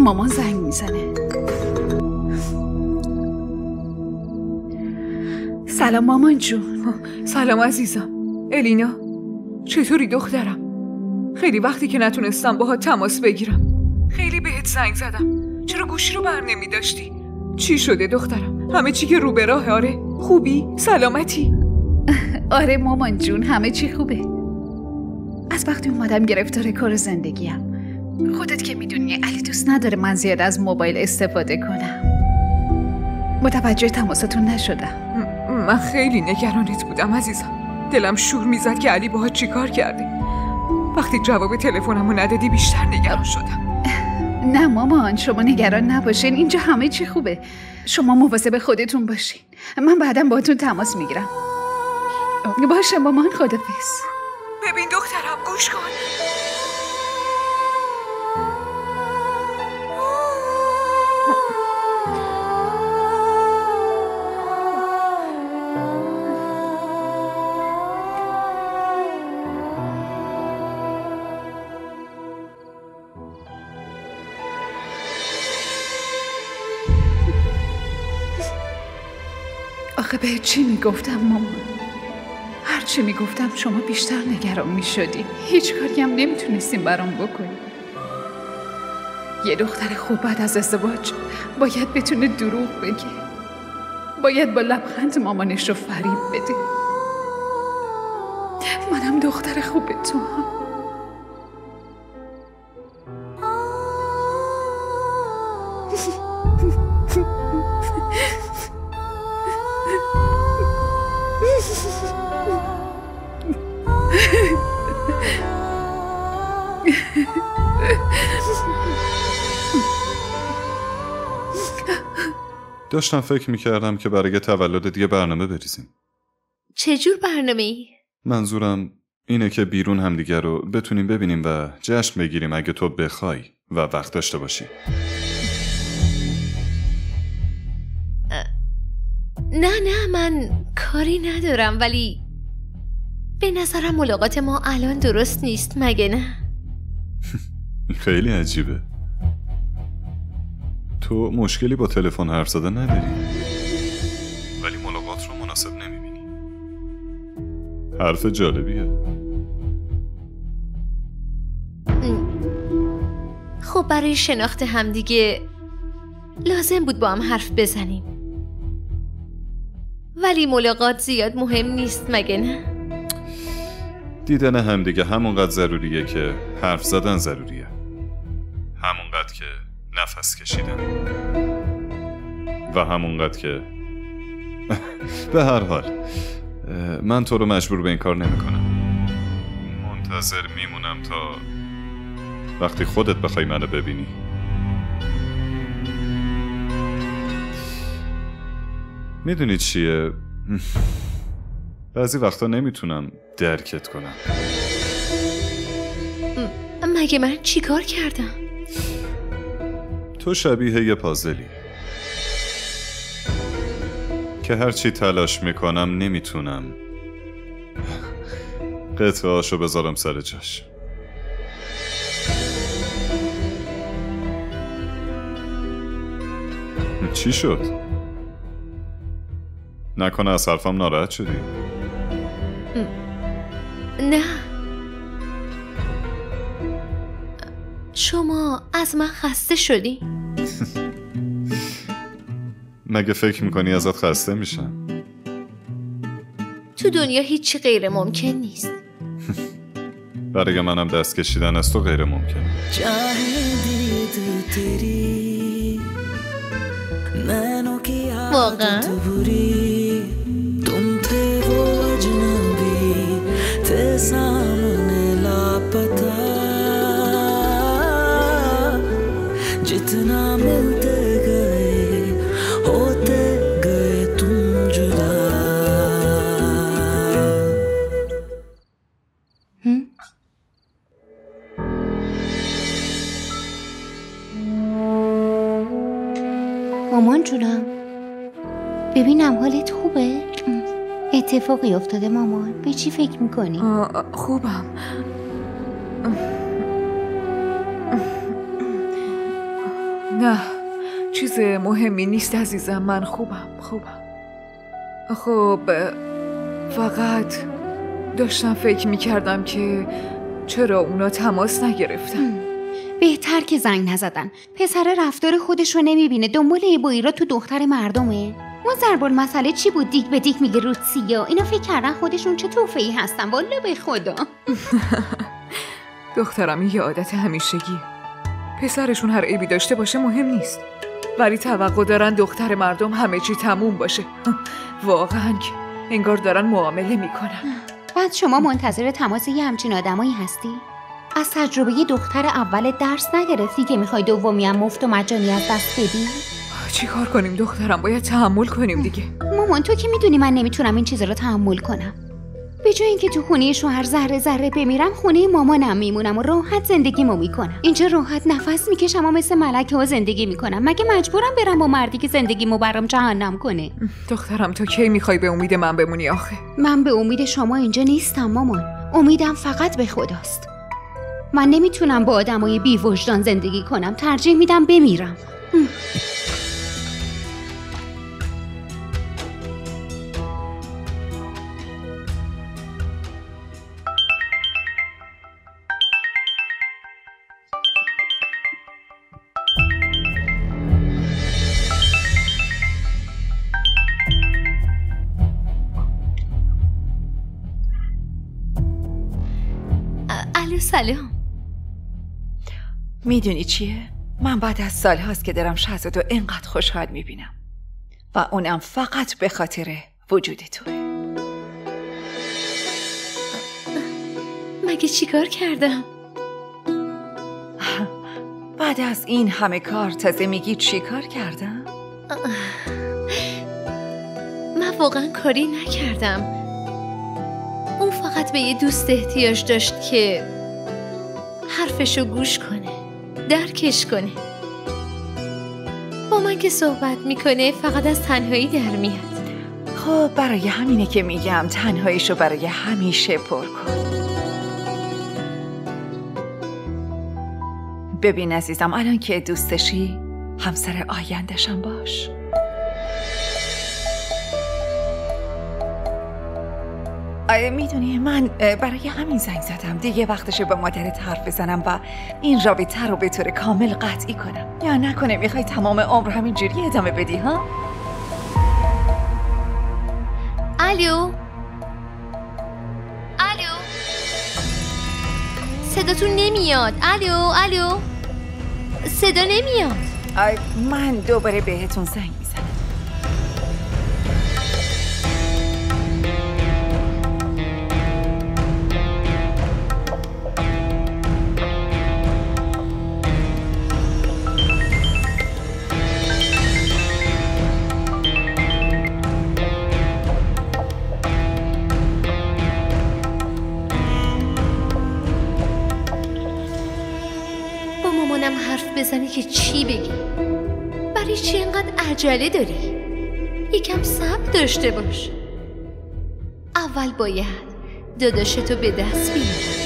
مامان زنگ میزنه. سلام مامان جون. سلام عزیزم. الینا چطوری دخترم؟ خیلی وقتی که نتونستم باهات تماس بگیرم. خیلی بهت زنگ زدم. چرا گوشی رو بر نمی داشتی؟ چی شده دخترم؟ همه چی که رو به راهه؟ آره خوبی؟ سلامتی؟ آره مامان جون همه چی خوبه. از وقتی اومدم گرفتار کار زندگیم. خودت که میدونی علی دوست نداره من زیاد از موبایل استفاده کنم. متوجه تماستون نشدم. من خیلی نگرانت بودم عزیزم. دلم شور میزد که علی باهات چی کار کرده. وقتی جواب تلفنمو ندادی بیشتر نگران شدم. نه مامان شما نگران نباشین، اینجا همه چی خوبه. شما مواظب خودتون باشین. من بعداً باهاتون تماس میگیرم. باشه مامان خدافظ. ببین دخترم گوش کن. آخه به چی میگفتم مامان؟ هر چی میگفتم شما بیشتر نگران میشدی. هیچ کاری هم نمیتونستیم برام بکنیم. یه دختر خوب بعد از ازدواج باید بتونه دروغ بگه. باید با لبخند مامانش رو فریب بده. منم دختر خوب تو هم. داشتم فکر میکردم که برای تولد دیگه برنامه بریزیم. چجور برنامه‌ای؟ منظورم اینه که بیرون همدیگه رو بتونیم ببینیم و جشن بگیریم اگه تو بخوای و وقت داشته باشی. نه من کاری ندارم، ولی به نظرم ملاقات ما الان درست نیست مگه نه؟ خیلی عجیبه. تو مشکلی با تلفن حرف زدن نداری، ولی ملاقات رو مناسب نمیبینی. حرف جالبیه. خب برای شناخت همدیگه لازم بود با هم حرف بزنیم، ولی ملاقات زیاد مهم نیست مگه نه؟ دیدن همدیگه همونقدر ضروریه که حرف زدن ضروریه. همونقدر که نفس کشیدن و همونقدر که به هر حال من تو رو مجبور به این کار نمی کنم. منتظر میمونم تا وقتی خودت بخوای منو ببینی. میدونی چیه؟ بعضی وقتا نمیتونم درکت کنم. مگه من چی کار کردم؟ تو شبیه یه پازلی که هرچی تلاش میکنم نمیتونم قطعه‌اشو بذارم سر جاش. چی شد؟ نکنه از حرفم ناراحت شدی؟ نه، شما از من خسته شدی؟ مگه فکر میکنی ازت خسته میشم؟ تو دنیا هیچی غیر ممکن نیست. برای منم دست کشیدن از تو غیر ممکنه. واقعا؟ जितना मिलते गए होते गए तुम जुदा. مامان جونم ببینم حالت خوبه؟ اتفاقی افتاده مامان؟ به چی فکر میکنی؟ نه چیز مهمی نیست عزیزم، من خوبم. خب فقط داشتم فکر میکردم که چرا اونا تماس نگرفتن. بهتر که زنگ نزدن. پسر رفتار خودش رو نمیبینه، دنبال ایبویرا تو دختر مردمه. ما ضرب المثل چی بود؟ دیگ به دیگ میگه روسیا. اینا فکر کردن خودشون چه توفیقی هستن. والا به خدا. دخترم یه عادت همیشگیه. پسرشون هر عیبی داشته باشه مهم نیست، ولی توقع دارن دختر مردم همه چی تموم باشه. واقعا انگار دارن معامله میکنن. بعد شما منتظر تماس یه همچین آدمایی هستی؟ از تجربه یه دختر اول درس نگرفتی که میخوای دومی هم مفت و مجانی از دست بدی؟ چی کار کنیم دخترم؟ باید تحمل کنیم دیگه. مامان تو که میدونی من نمیتونم این چیزا رو تحمل کنم. به جای اینکه تو خونه شوهر ذره ذره بمیرم، خونه مامانم میمونم و راحت زندگیمو میکنم. اینجا راحت نفس میکشم و مثل ملکه ها زندگی میکنم. مگه مجبورم برم با مردی که زندگیمو برام جهنم کنه؟ دخترم تو کی میخوای به امید من بمونی آخه؟ من به امید شما اینجا نیستم مامان. امیدم فقط به خداست. من نمیتونم با آدمای بی وجدان زندگی کنم. ترجیح میدم بمیرم. الو سلام. میدونی چیه؟ من بعد از سال هاست که دارم شهزادو اینقدر خوشحال میبینم و اونم فقط به خاطر وجود توه. مگه چیکار کردم؟ بعد از این همه کار تازه میگی چیکار کردم؟ من واقعا کاری نکردم. اون فقط به یه دوست احتیاج داشت که حرفشو گوش کنه، درکش کنه. با من که صحبت میکنه فقط از تنهایی در میاد. خب برای همینه که میگم تنهاییشو برای همیشه پر کن. ببین عزیزم، الان که دوستشی همسر آینده‌شم باش. میدونی من برای همین زنگ زدم. دیگه وقتشه با مادرت حرف بزنم و این رابطه رو به طور کامل قطعی کنم. یا نکنه میخوای تمام عمر همینجوری ادامه بدی ها؟ الو صداتون نمیاد. الو صدا نمیاد. من دوباره بهتون زنگ میزنم. حرف بزنی که چی بگی؟ برای چی اینقدر عجله داری؟ یکم صبر داشته باش. اول باید داداشتو به دست بیاری.